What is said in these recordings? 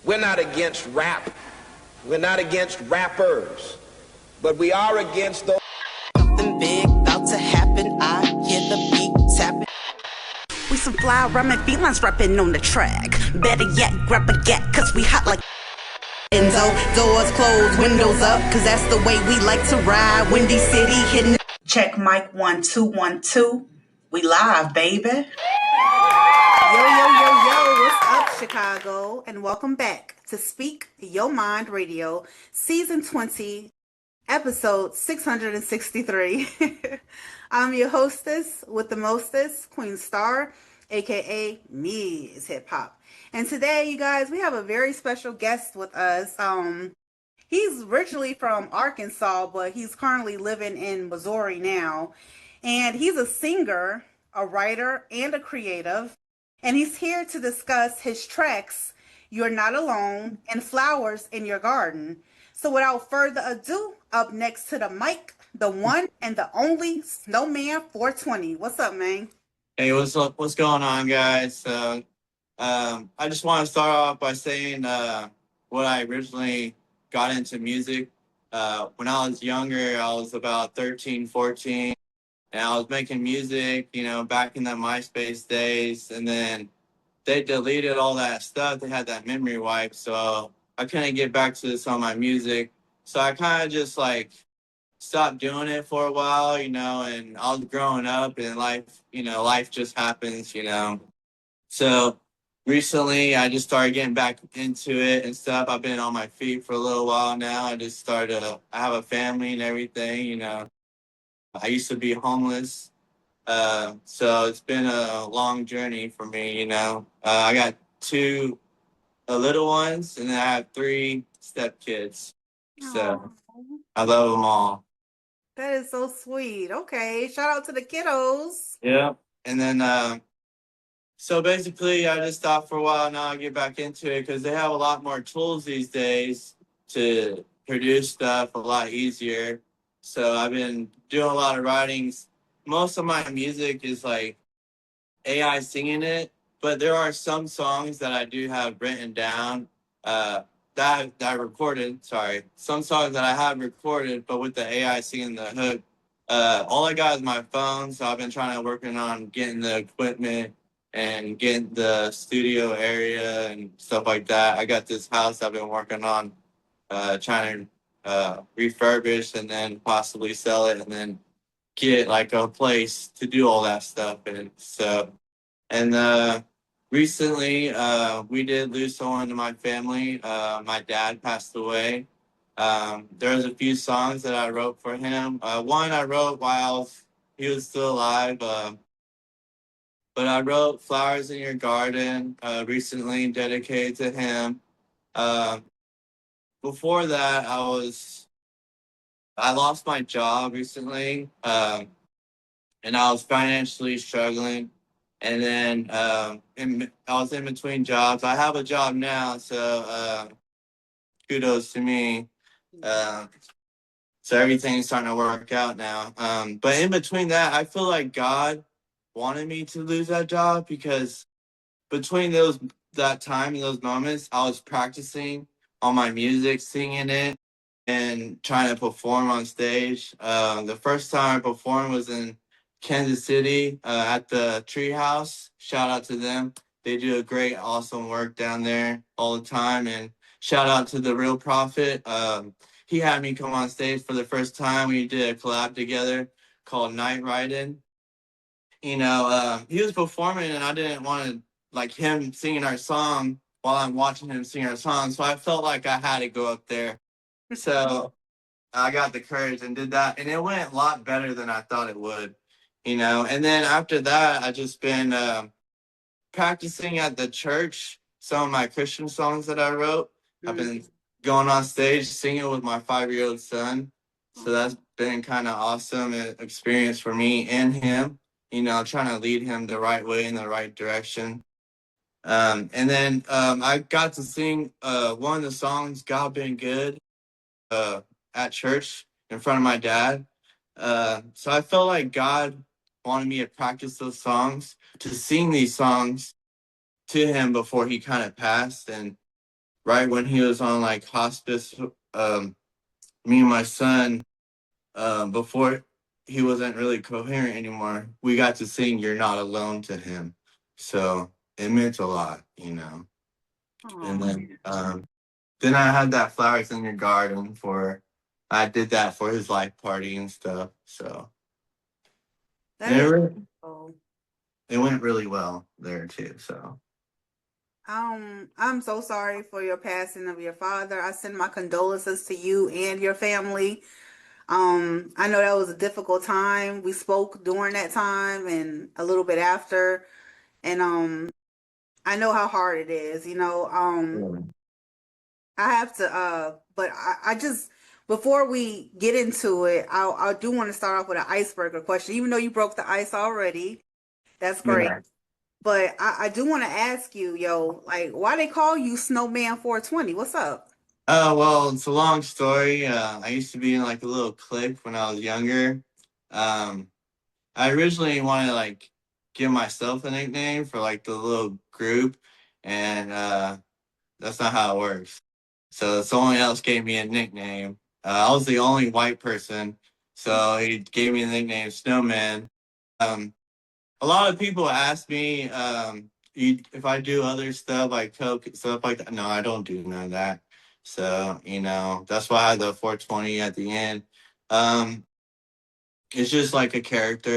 We're not against rap. We're not against rappers. But we are against those. Something big about to happen. I hear the beat tapping. We some fly rhyming felines rapping on the track. Better yet, grab a gat, cause we hot like Enzo. Doors closed, windows up, cause that's the way we like to ride. Windy City hitting. Check mic 1 2 1 2. We live, baby. Yo, yo, yo, yo, what's up, Chicago? And welcome back to Speak Your Mind Radio, Season 20, Episode 663. I'm your hostess with the mostest, Queen Star, aka MzHipHop. And today, you guys, we have a very special guest with us. He's originally from Arkansas, but he's currently living in Missouri now. And he's a singer, a writer, and a creative. And he's here to discuss his tracks, You're Not Alone, and Flowers in Your Garden. So without further ado, up next to the mic, the one and the only SNOWMAN420. What's up, man? Hey, what's up? What's going on, guys? I just want to start off by saying what I originally got into music. When I was younger, I was about 13, 14. And I was making music, back in the MySpace days. And then they deleted all that stuff. They had that memory wipe. So I couldn't get back to some of my music. So I kind of just stopped doing it for a while, and I was growing up and life just happens, So recently I just started getting back into it and stuff. I've been on my feet for a little while now. I have a family and everything, I used to be homeless, so it's been a long journey for me, I got two little ones, and then I have three stepkids, so I love them all. That is so sweet. Okay, shout out to the kiddos. Yeah, and then so basically I just stopped for a while. Now I get back into it because they have a lot more tools these days to produce stuff a lot easier. So I've been doing a lot of writings. Most of my music is AI singing it, but there are some songs that I do have written down that I recorded. Sorry, some songs that I have recorded, but with the AI singing the hook. All I got is my phone, so I've been working on getting the equipment and getting the studio area and stuff like that. I got this house I've been working on, trying to refurbish and then possibly sell it and then get a place to do all that stuff in. So, and recently we did lose someone in my family. My dad passed away. There's a few songs that I wrote for him. One I wrote while he was still alive. But I wrote Flowers in Your Garden recently, dedicated to him. Before that, I lost my job recently, and I was financially struggling. And then I was in between jobs. I have a job now, so kudos to me. So everything's starting to work out now. But in between that, I feel like God wanted me to lose that job because between that time and those moments, I was practicing on my music, singing it, and trying to perform on stage. The first time I performed was in Kansas City at the Treehouse. Shout out to them. They do a great, awesome work down there all the time. And shout out to The Real Prophet. He had me come on stage for the first time. We did a collab together called Night Riding. He was performing and I didn't want to him singing our song while I'm watching him sing our song. So I felt like I had to go up there. So I got the courage and did that. And it went a lot better than I thought it would, And then after that, I just been practicing at the church some of my Christian songs that I wrote. I've been going on stage singing with my 5-year-old son. So that's been kind of awesome experience for me and him, trying to lead him the right way in the right direction. And then I got to sing one of the songs, God Been Good, at church in front of my dad. So I felt like God wanted me to practice those songs, to sing these songs to him before he kind of passed. And right when he was on like hospice, me and my son, before he wasn't really coherent anymore, we got to sing "You're Not Alone" to him. So it meant a lot, you know. And Oh, then I had that flowers in your garden for. I did that for his life party and stuff. So that and is cool. it went really well there too. So I'm so sorry for your passing of your father. I send my condolences to you and your family. I know that was a difficult time. We spoke during that time and a little bit after, and I know how hard it is. yeah. I have to but I just before we get into it, I do want to start off with an icebreaker question. Even though you broke the ice already, that's great. Yeah. But I do want to ask you, yo, like, why they call you Snowman420? What's up? Well, it's a long story. I used to be in like a little clique when I was younger. Um, I originally wanted to like give myself a nickname for like the little group, and that's not how it works. So someone else gave me a nickname. I was the only white person, so he gave me the nickname Snowman. A lot of people ask me if I do other stuff like coke stuff like that. No, I don't do none of that. So that's why I have the 420 at the end. Um, it's just like a character,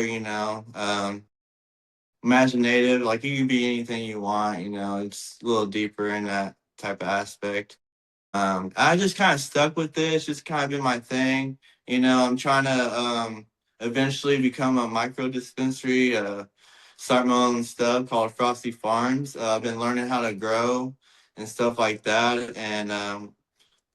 imaginative. Like you can be anything you want. It's a little deeper in that type of aspect. I just kind of stuck with this, just kind of been my thing. I'm trying to eventually become a micro dispensary, start my own stuff called Frosty Farms. I've been learning how to grow and stuff like that. And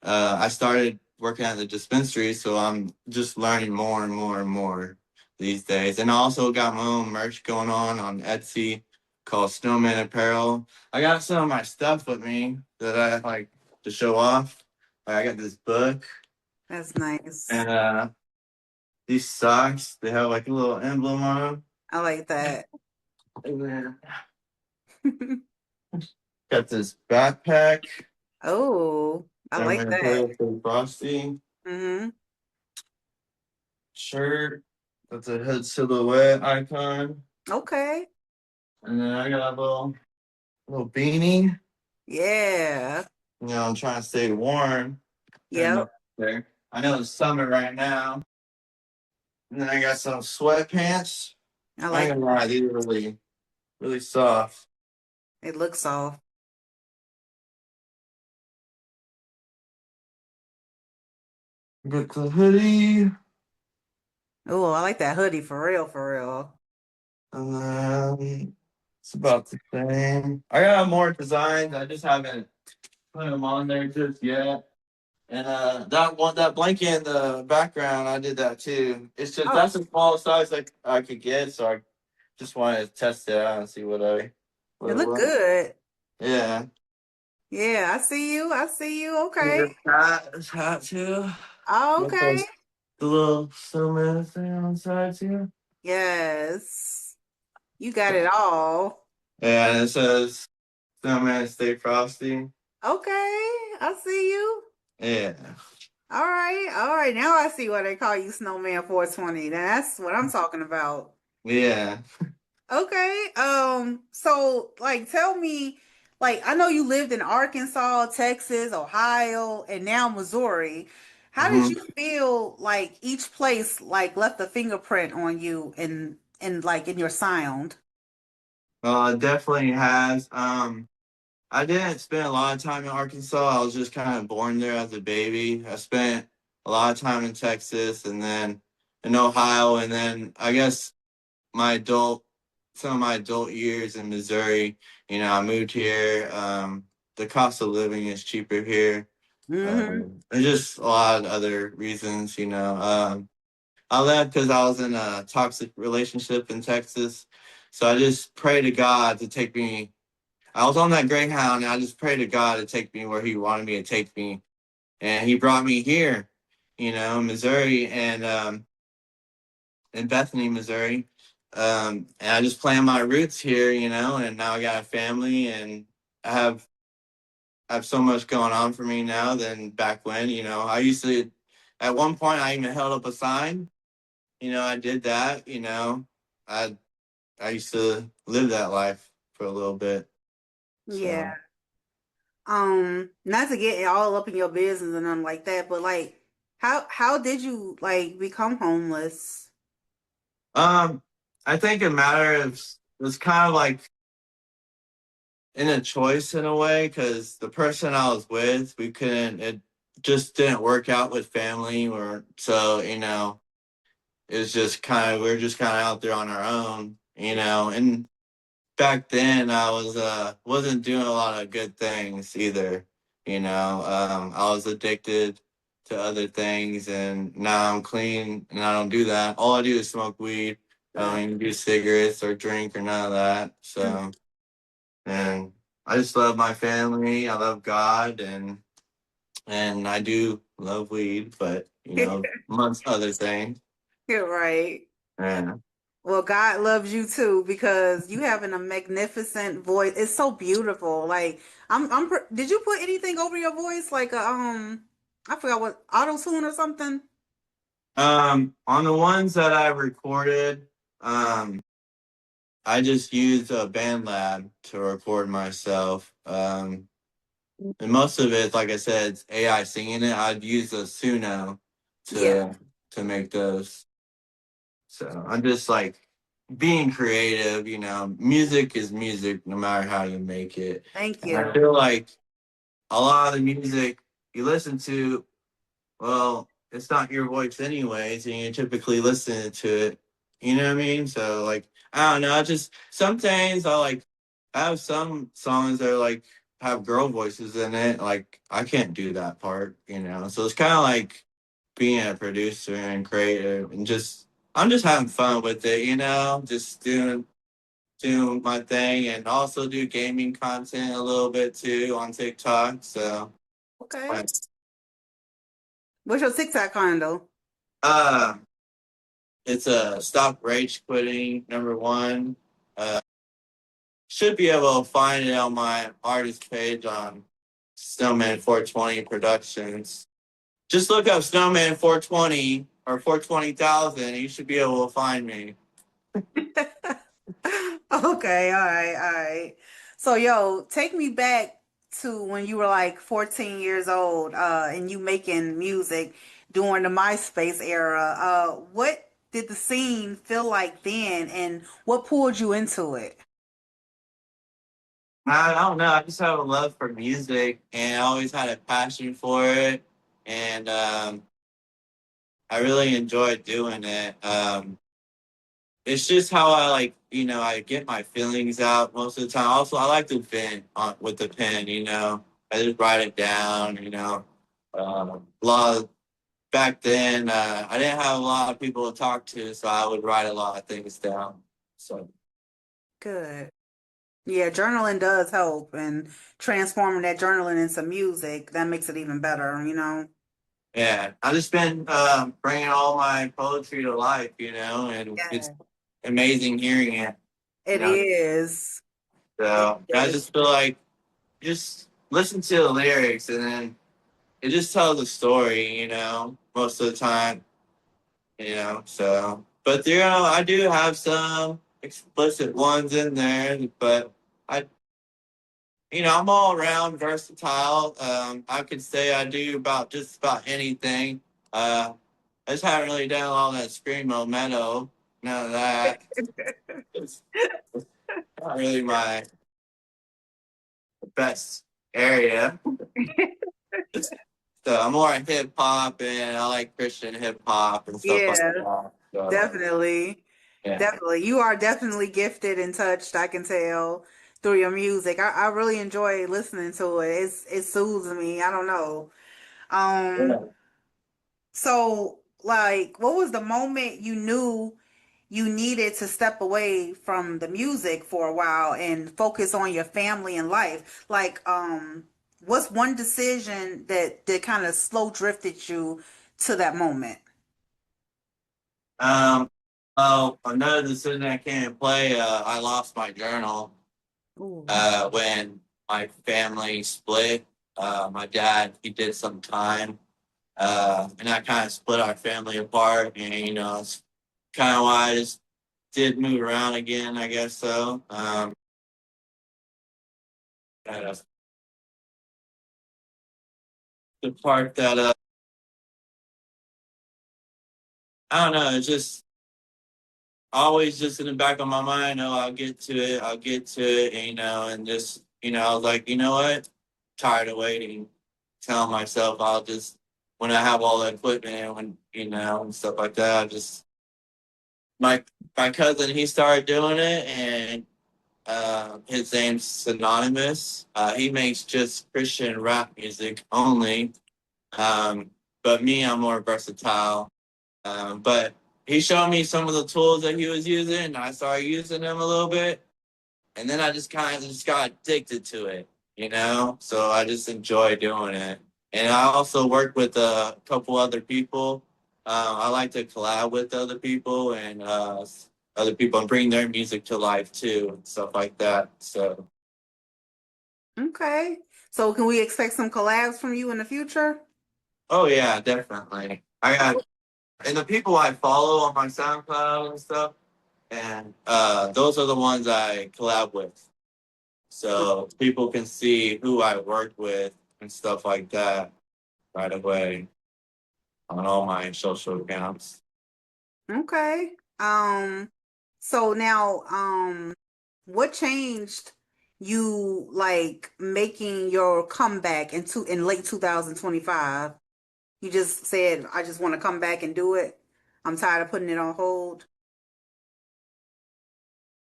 I started working at the dispensary, so I'm just learning more and more and more these days. And I also got my own merch going on Etsy called Snowman Apparel. I got some of my stuff with me that I like to show off. Like, I got this book That's nice. and these socks. They have like a little emblem on them. I like that. And then got this backpack. Oh, I like Snowman that. Apparel for Frosty. Mm-hmm. Shirt. That's a head silhouette icon. Okay. And then I got a little beanie. Yeah. I'm trying to stay warm during Yep. the there. I know it's summer right now. And then I got some sweatpants. I I ain't like gonna lie, these are really, really soft. it looks soft. Got the hoodie. Oh, I like that hoodie for real, for real. And then it's about the same. I got more designs. I just haven't put them on there just yet. And that blanket in the background, I did that too. It's just Oh, that's the smallest size I could get, so I just wanted to test it out and see what it it looked was. good. Yeah. Yeah, I see you. I see you. Okay. It's hot too. Oh, Got okay. the little snowman thing on the side too. Yes. You got it all. Yeah, and it says snowman stay frosty. Okay. I see you. Yeah. All right. All right. Now I see why they call you Snowman 420. That's what I'm talking about. Yeah. Okay. So like tell me, like I know you lived in Arkansas, Texas, Ohio, and now Missouri. How did hmm you feel like each place like left a fingerprint on you and like in your sound? It definitely has. I didn't spend a lot of time in Arkansas. I was just kind of born there as a baby. I spent a lot of time in Texas and then in Ohio, and then I guess my adult, some of my adult years in Missouri. I moved here. The cost of living is cheaper here. Mm-hmm. And just a lot of other reasons. I left because I was in a toxic relationship in Texas. So I just pray to God to take me. I was on that Greyhound, and I just prayed to God to take me where He wanted me to take me, and He brought me here, Missouri, and in Bethany, Missouri. And I just planted my roots here, and now I got a family, and I have have so much going on for me now than back when. You know, I used to, at one point, I even held up a sign. You know, I did that. You know, I I used to live that life for a little bit. Yeah. So, Not to get all up in your business and nothing like that, but like, how did you like become homeless? I think it matters. It's kind of like in a choice in a way because the person I was with, we couldn't. It just didn't work out with family, or so you know. It's just kind of we're just kind of out there on our own, you know. And back then, I wasn't doing a lot of good things either, you know. I was addicted to other things, and now I'm clean, and I don't do that. All I do is smoke weed. I don't even do cigarettes or drink or none of that. So, and I just love my family. I love God, and I do love weed, but you know, amongst other things. You're right. Yeah. Well, God loves you too because you having a magnificent voice. It's so beautiful. Like did you put anything over your voice like I forgot what auto tune or something? On the ones that I recorded, I just used a band lab to record myself. And most of it, like I said, it's AI singing it. I'd use a Suno Yeah. to make those. So I'm just like being creative, you know. Music is music no matter how you make it. Thank And I you. feel like a lot of the music you listen to, well, it's not your voice anyways, and you typically listen to it. You know what I mean? So like, I don't know. I just sometimes I have some songs that are like have girl voices in it. Like I can't do that part, you know. So it's kind of like being a producer and creative, and just I'm just having fun with it, you know. Just doing my thing, and also do gaming content a little bit too on TikTok. So. Okay. What's your TikTok handle? Uh, It's a stop rage quitting #1. Uh, should be able to find it on my artist page on Snowman420 Productions. Just look up Snowman420 or 420,000. You should be able to find me. Okay, all right, all right. So, yo, take me back to when you were like 14 years old, and you making music during the MySpace era. What did the scene feel like then, and what pulled you into it? I don't know. I just have a love for music, and I always had a passion for it, and I really enjoyed doing it. It's just how I like, you know, I get my feelings out most of the time. Also, I like to vent with the pen, you know. I just write it down, you know. A lot of, back then, I didn't have a lot of people to talk to, so I would write a lot of things down. So, Good. Yeah, journaling does help, and transforming that journaling into music, that makes it even better, you know? yeah, I just been bringing all my poetry to life, you know, and it's Yeah. amazing hearing it, you It know. is. It So, I is. just feel like just listen to the lyrics and then it just tells a story, you know, most of the time, you know. So, but you know, I do have some explicit ones in there, but I, you know, I'm all around versatile. I could say I do about just about anything. I just haven't really done all that screamo metal, none of that. It's not really my best area. So I'm more hip hop, and I like Christian hip hop and stuff like Yeah, that. So definitely. yeah. Definitely. You are definitely gifted and touched, I can tell through your music. I really enjoy listening to it. It soothes me. I don't know. Um, Yeah. so like what was the moment you knew you needed to step away from the music for a while and focus on your family and life? Like, what's one decision that kind of slow drifted you to that moment? Um, oh, another decision I can't play. I lost my journal Ooh. when my family split. My dad, he did some time, and that kind of split our family apart. And it's kind of why I just did move around again, I guess so. Uh, the part that I don't know, it's just always just in the back of my mind. Oh, I'll get to it. I'll get to it. And just I was like, you know what? Tired of waiting. Telling myself I'll just when I have all the equipment, when and stuff like that. Just my cousin, he started doing it, and his name's Synonymous. He makes just Christian rap music only. But me, I'm more versatile. But he showed me some of the tools that he was using, and I started using them a little bit. And then I just kind of just got addicted to it. So I just enjoy doing it. And I also work with a couple other people. I like to collab with other people and other people and bring their music to life too and stuff like that. So Okay. So can we expect some collabs from you in the future? oh yeah, definitely. I got and the people I follow on my SoundCloud and stuff, and those are the ones I collab with. So people can see who I work with and stuff like that right away on all my social accounts. Okay. So now, what changed you like making your comeback in late 2025? You just said, I just want to come back and do it. I'm tired of putting it on hold.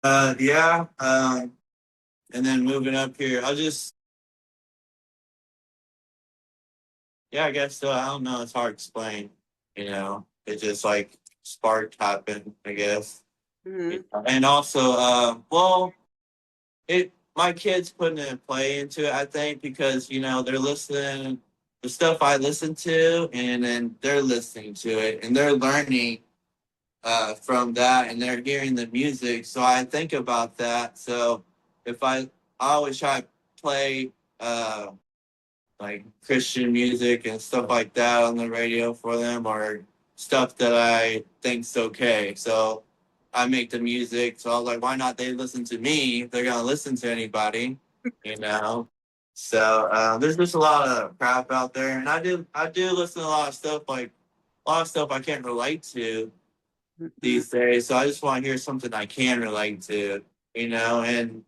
Yeah. And then moving up here, yeah, I guess so. I don't know. It's hard to explain. It just like spark happened, I guess. Hmm. And also, well, my kids putting a play into it, I think, because they're listening the stuff I listen to, and then they're listening to it, and they're learning from that, and they're hearing the music. So I think about that. So if I always try to play like Christian music and stuff like that on the radio for them, or stuff that I think's okay. So I make the music. So I was like, why not they listen to me? If they're gonna listen to anybody, you know. So there's just a lot of crap out there, and I do listen to a lot of stuff, like a lot of stuff I can't relate to these days. So I just want to hear something I can relate to, and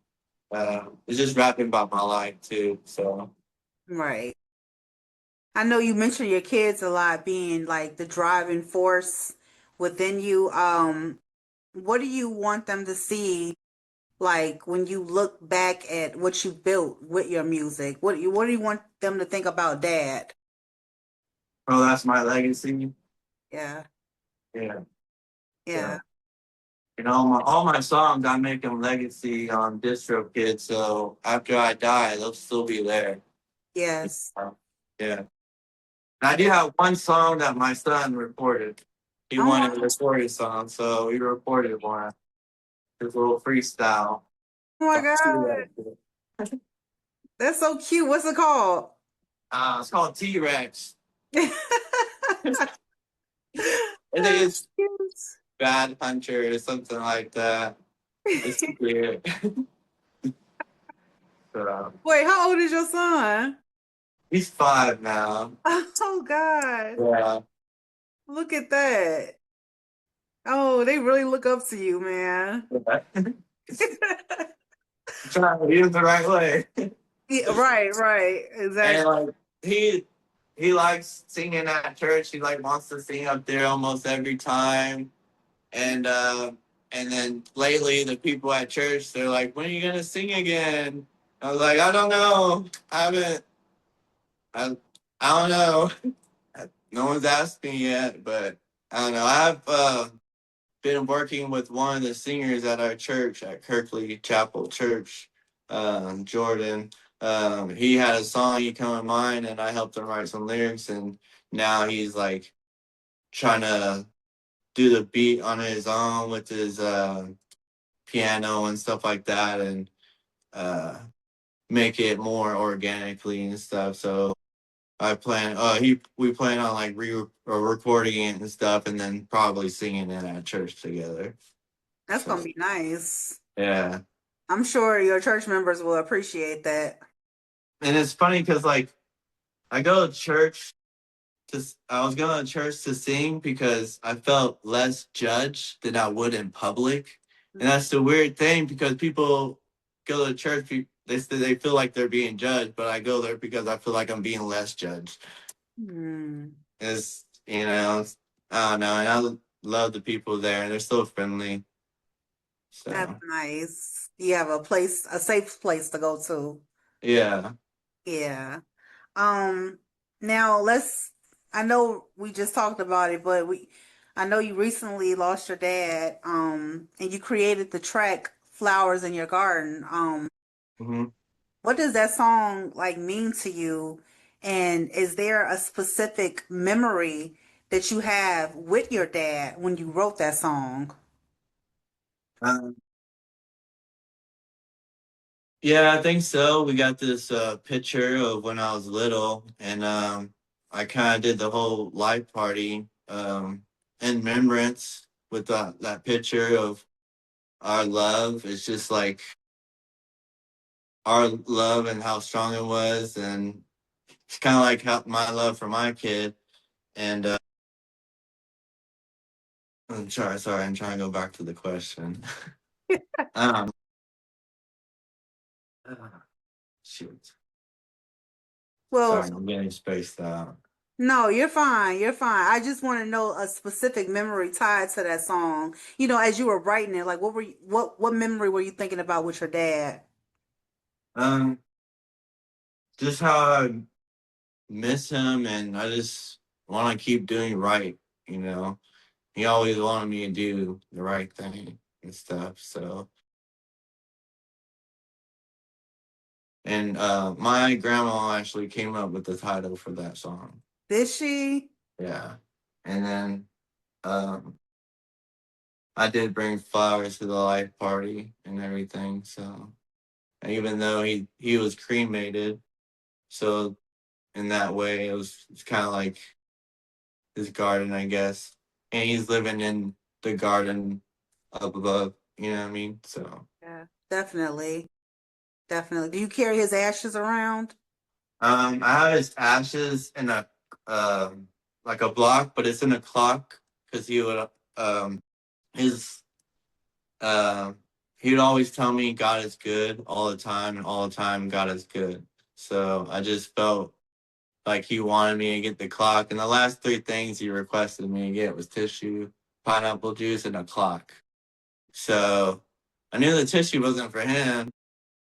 it's just rapping about my life too. So Right. I know you mentioned your kids a lot being like the driving force within you. What do you want them to see like when you look back at what you built with your music? What do you want them to think about dad? oh, that's my legacy. Yeah. Yeah. Yeah. So all my songs, I make them legacy on distro kids. So after I die, they'll still be there. Yes. Yeah. And I do have one song that my son recorded. He Oh wanted a recorded song, so he recorded one. His little freestyle. my God. That's so cute. What's it called? It's called T-Rex. That's I think it's cute. Bad Hunter or something like that. It's weird. So, Wait, how old is your son? he's 5 now. Oh God. Yeah. Look at that. Oh, they really look up to you, man. Trying to use the right way. Yeah, right, And exactly. like he likes singing at church. He like wants to sing up there almost every time. And then lately the people at church, they're like, when are you gonna sing again? I was like, I don't know. I haven't I don't know. No one's asked me yet, but I don't know. I've been working with one of the singers at our church at Kirkley Chapel Church, Jordan. He had a song he come in mind, and I helped him write some lyrics, and now he's like trying to do the beat on his own with his piano and stuff like that, and uh, make it more organically and stuff. So I plan. We plan on like recording it and stuff, and then probably singing it at church together. That's So gonna be nice. yeah, I'm sure your church members will appreciate that. and it's funny because like I go to church I was going to church to sing because I felt less judged than I would in public, and that's the weird thing because people go to church. They feel like they're being judged, but I go there because I feel like I'm being less judged. Mm. It's I don't know, and I love the people there, and they're so friendly. That's So nice. You have a safe place to go to. yeah. Yeah. Um, now I know we just talked about it, but I know you recently lost your dad, and you created the track Flowers in Your Garden. Hmm. What does that song like mean to you? And is there a specific memory that you have with your dad when you wrote that song? Yeah, I think so. We got this picture of when I was little, and I kind of did the whole life party in remembrance with that picture of our love. It's just like our love and how strong it was, and it's kind of like how my love for my kid. And sorry, I'm trying to go back to the question. um, shoot, Well, sorry, I'm getting spaced out. no, you're fine. You're fine. I just want to know a specific memory tied to that song. As you were writing it, like what memory were you thinking about with your dad? Um, just how I miss him, and I just want to keep doing right. You know, he always wanted me to do the right thing and stuff. So, and my grandma actually came up with the title for that song. Did she? Yeah, and then um, I did bring flowers to the life party and everything. So, and even though he was cremated, so in that way, it's kind of like his garden, I guess. And he's living in the garden up above, you know what I mean? So Yeah, definitely. Definitely. Do you carry his ashes around? I have his ashes in a like a block, but it's in a clock because his uh he would always tell me God is good all the time, and all the time God is good. So I just felt like he wanted me to get the clock, and the last three things he requested me to get was tissue, pineapple juice, and a clock. So I knew the tissue wasn't for him,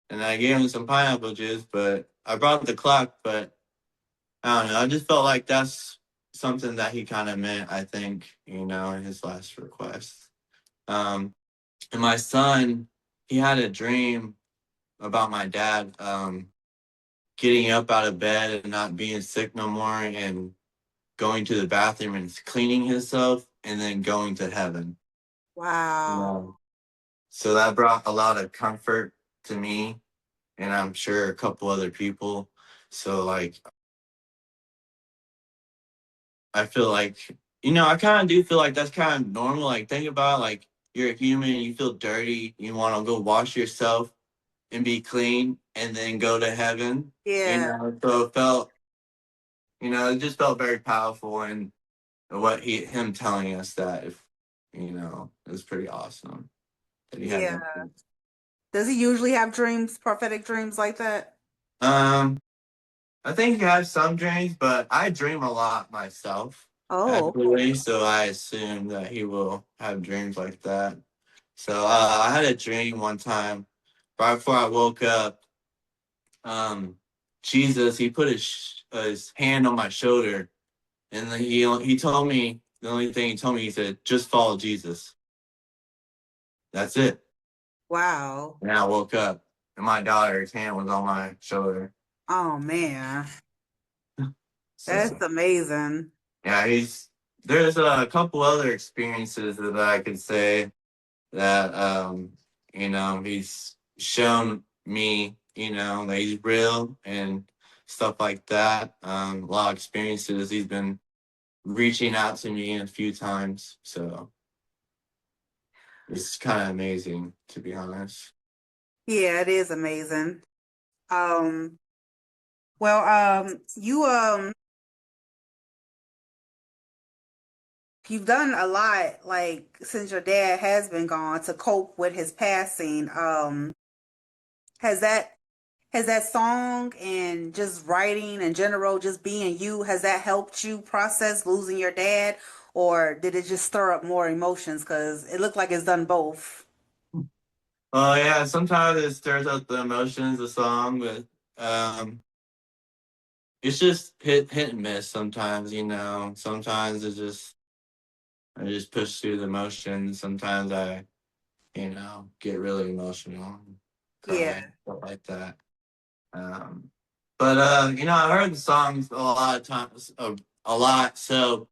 and I gave him some pineapple juice, but I brought the clock, but I don't know. I just felt like that's something that he kind of meant, I think, in his last request. And my son, he had a dream about my dad getting up out of bed and not being sick no more and going to the bathroom and cleaning himself and then going to heaven. Wow. So that brought a lot of comfort to me, and I'm sure a couple other people. So like I feel like I kind of do feel like that's kind of normal. Like think about like you're a human, you feel dirty, you want to go wash yourself and be clean, and then go to heaven. Yeah. So it just felt very powerful, and him telling us that it was pretty awesome that he had Yeah. that. Does he usually have dreams, prophetic dreams like that? Um, I think he has some dreams, but I dream a lot myself, Oh, okay. actually. So I assume that he will have dreams like that. So I had a dream one time right before I woke up. Jesus, he put his hand on my shoulder, and then he told me the only thing he told me. He said, "Just follow Jesus." That's it. Wow. And I woke up, and my daughter's hand was on my shoulder. Oh man. That's So amazing. yeah, there's a couple other experiences that I could say that he's shown me you know, that he's real and stuff like that. A lot of experiences. He's been reaching out to me a few times, so it's kind of amazing, to be honest. Yeah, it is amazing. Um, well, you've done a lot, like since your dad has been gone to cope with his passing. Has that has that song and just writing in general, just being you, has that helped you process losing your dad, or did it just stir up more emotions? Because it looked like it's done both. Well, yeah, sometimes it stirs up the emotions, the song, but um, it's just hit and miss sometimes, you know. Sometimes I just push through the emotions. Sometimes I, you know, get really emotional, Yeah, cry, stuff like that. Um, but you know, I heard the songs a lot of times, a lot. So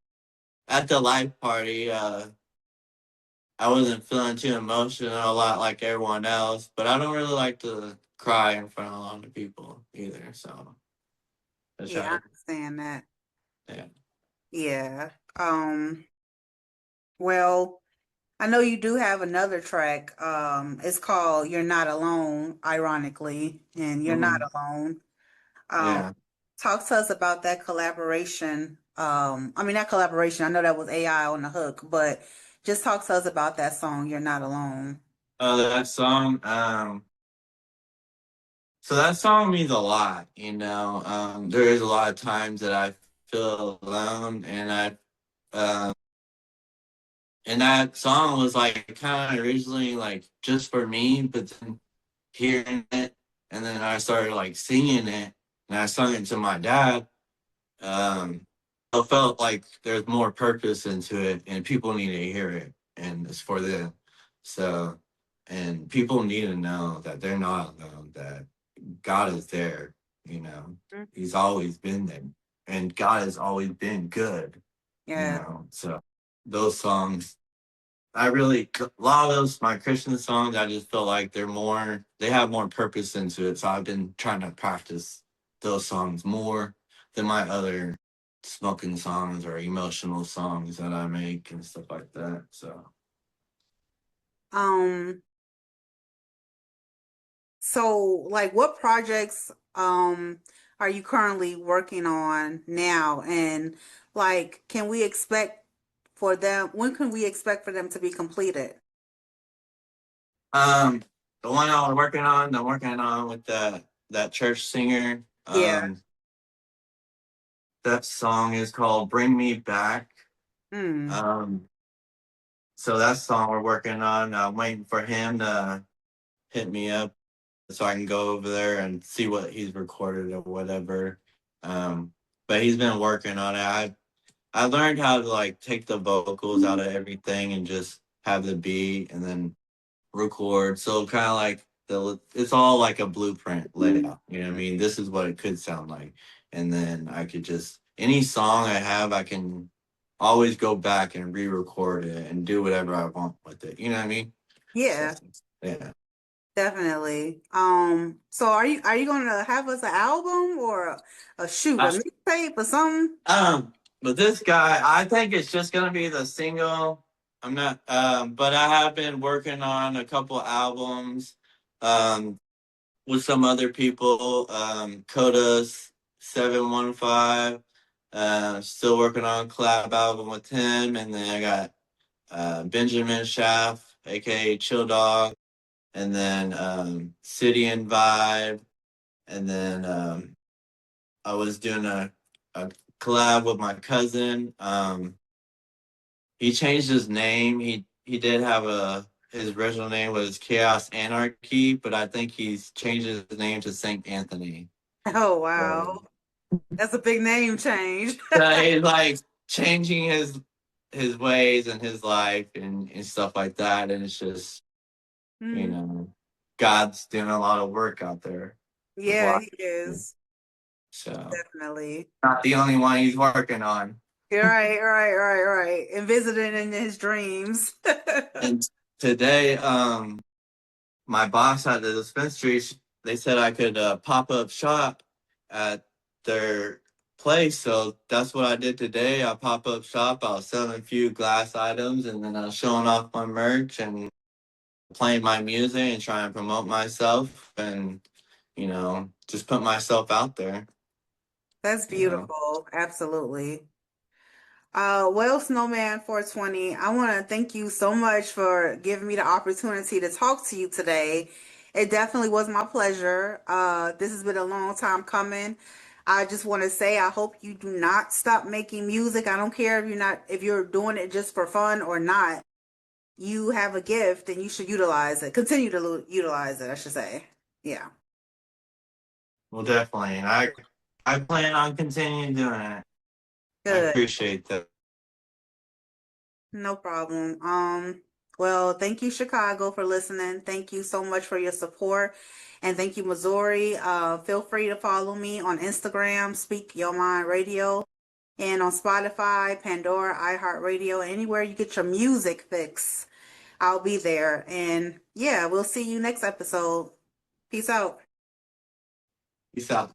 at the life party, I wasn't feeling too emotional a lot like everyone else, but I don't really like to cry in front of a lot of people either. So I yeah, try I to, understand that. yeah. Yeah. Well, I know you do have another track. It's called You're Not Alone, ironically, and you're not Hmm. alone. Um, Yeah. talk to us about that collaboration. I mean, not collaboration, I know that was AI on the hook, but just talk to us about that song, You're Not Alone. That song. So that song means a lot, you know. There is a lot of times that I feel alone, um, and that song was like kind of originally like just for me, but then hearing it, and then I started like singing it, and I sung it to my dad. Um, I felt like there's more purpose into it, and people need to hear it, and it's for them. So, and people need to know that they're not alone. That God is there, you know. Mhm. He's always been there. And God has always been good, you Yeah, know. So those songs, I really a lot of those my Christian songs, I just feel like they have more purpose into it. So I've been trying to practice those songs more than my other smoking songs or emotional songs that I make and stuff like that. So Um, so like what projects are you currently working on now? And like can we expect for them when can we expect for them to be completed? um the one I'm working on with that church singer. Yeah. That song is called Bring Me Back. Hmm. Um, so that song we're working on. I'm waiting for him to hit me up so I can go over there and see what he's recorded or whatever. Um, but he's been working on it. I learned how to like take the vocals out of everything and just have the beat and then record. So kind of like it's all like a blueprint layout. You know what I mean? This is what it could sound like. And then I could just any song I have, I can always go back and re-record it and do whatever I want with it. You know what I mean? So Yeah, yeah. definitely. So are you gonna have us an album or a shoot, a I, mixtape or something? but this guy, I think it's just gonna be the single. I'm not but I have been working on a couple albums. Um with some other people. Coda's 715. Still working on a collab album with him. And then I got Benjamin Schaff, aka Chill Dog, and then City and Vibe. And then I was doing a collab with my cousin. He changed his name. He did have his original name was Chaos Anarchy, but I think he's changed his name to Saint Anthony. Oh wow. So, That's a big name change. he's like changing his ways and his life and stuff like that. And it's just, you Mm, know, God's doing a lot of work out there with a yeah, lot he of people. is. So Definitely. not the only one he's working on. Right. And visiting in his dreams. And today, my boss at the dispensary, they said I could pop up shop at their place. So that's what I did today. I pop up shop. I was selling a few glass items, and then I was showing off my merch and playing my music and trying to promote myself and, just put myself out there. That's beautiful. Absolutely. Well, Snowman420, I want to thank you so much for giving me the opportunity to talk to you today. It definitely was my pleasure. This has been a long time coming. I just want to say I hope you do not stop making music. I don't care if you're doing it just for fun or not. You have a gift and you should utilize it. Continue to utilize it, I should say. Yeah. Well, definitely. And I plan on continuing doing it. I Good. appreciate that. No problem. Well, thank you, Chicago, for listening. Thank you so much for your support. And thank you, Missouri. Feel free to follow me on Instagram, Speak Your Mind Radio, and on Spotify, Pandora, iHeartRadio, anywhere you get your music fix. I'll be there. And yeah, we'll see you next episode. Peace out. Peace out.